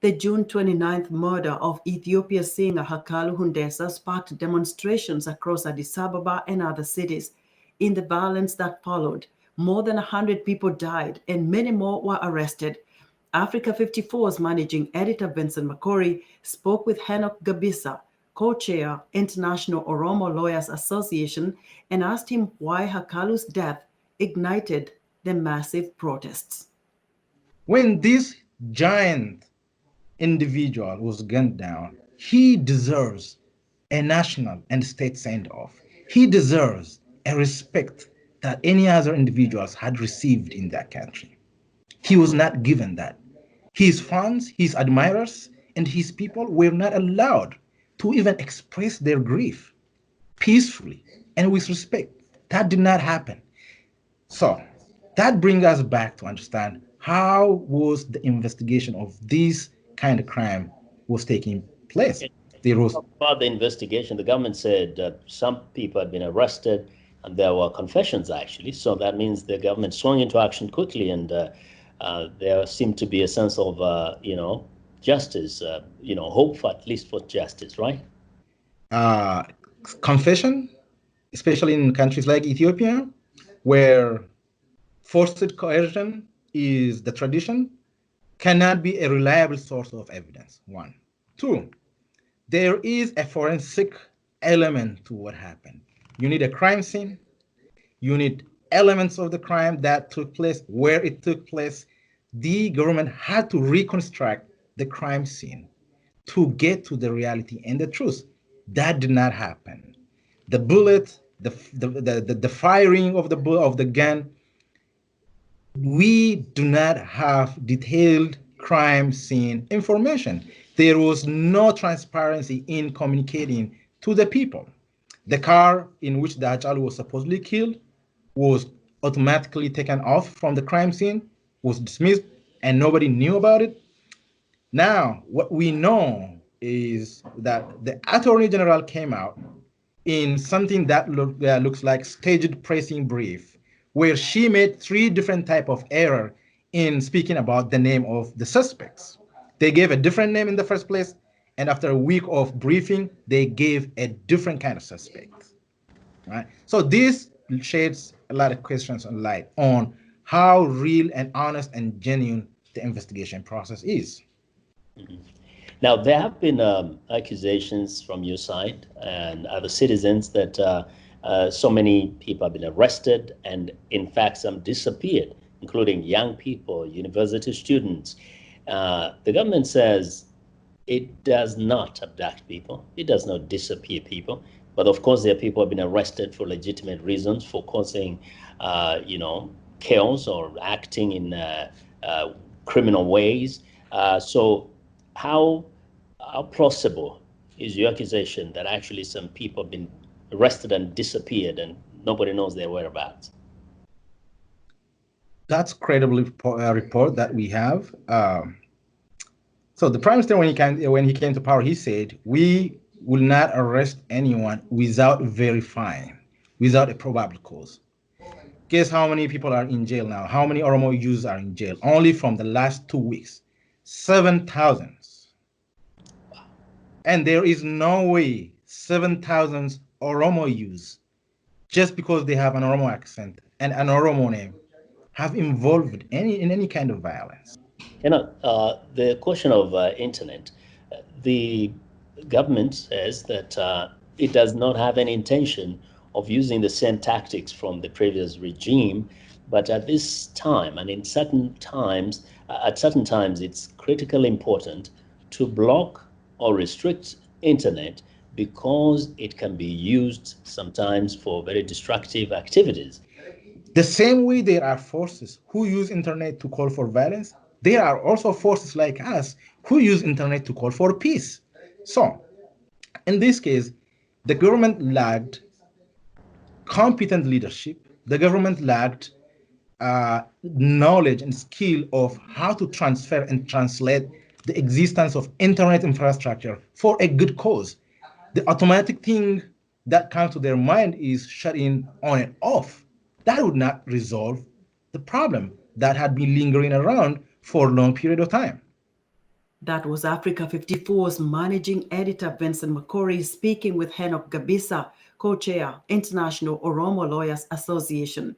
The June 29th murder of Ethiopia singer Hacaalu Hundessa sparked demonstrations across Addis Ababa and other cities. In the violence that followed, more than 100 people died and many more were arrested. Africa 54's managing editor Vincent Makori spoke with Henok Gabisa, co-chair International Oromo Lawyers Association, and asked him why Hacaalu's death ignited the massive protests. When this giant individual was gunned down, he deserves a national and state send-off. He deserves a respect that any other individuals had received in that country. He was not given that. His fans, his admirers, and his people were not allowed to even express their grief peacefully and with respect. That did not happen. So that brings us back to understand how was the investigation of this kind of crime was taking place. There was about the investigation, the government said that some people had been arrested and there were confessions actually. So that means the government swung into action quickly, and there seemed to be a sense of, justice, hope for, at least for justice, right? Confession, especially in countries like Ethiopia, where forced coercion is the tradition, cannot be a reliable source of evidence, one. Two, there is a forensic element to what happened. You need a crime scene, you need elements of the crime that took place, where it took place. The government had to reconstruct the crime scene to get to the reality and the truth. That did not happen. The bullet, the firing of the gun, we do not have detailed crime scene information. There was no transparency in communicating to the people. The car in which the Hacaalu was supposedly killed was automatically taken off from the crime scene, was dismissed, and nobody knew about it. Now, what we know is that the Attorney General came out in something that looks like staged pressing brief, where she made 3 different types of error in speaking about the name of the suspects. They gave a different name in the first place, and after a week of briefing, they gave a different kind of suspect. Right? So this sheds a lot of questions and light on how real and honest and genuine the investigation process is. Mm-hmm. Now, there have been accusations from your side and other citizens that so many people have been arrested and, in fact, some disappeared, including young people, university students. The government says it does not abduct people. It does not disappear people. But, of course, there are people who have been arrested for legitimate reasons, for causing, chaos or acting in criminal ways. So how plausible is your accusation that actually some people have been arrested and disappeared and nobody knows their whereabouts? That's credible report that we have. So the Prime Minister, when he came to power, he said, we will not arrest anyone without verifying, without a probable cause. Guess how many people are in jail now? How many Oromo youths are in jail? Only from the last 2 weeks, 7,000. And there is no way 7,000 Oromo youths, just because they have an Oromo accent and an Oromo name, have involved in any kind of violence. The question of internet, the government says that it does not have any intention of using the same tactics from the previous regime, but at this time and in certain times, at certain times, it's critically important to block or restrict internet because it can be used sometimes for very destructive activities. The same way there are forces who use internet to call for violence, there are also forces like us who use internet to call for peace. So, in this case, the government lacked competent leadership. The government lacked knowledge and skill of how to transfer and translate the existence of internet infrastructure for a good cause. The automatic thing that comes to their mind is shutting on and off. That would not resolve the problem that had been lingering around for a long period of time. That was Africa 54's Managing Editor Vincent Makori speaking with Henok Gabisa, co-chair, International Oromo Lawyers Association.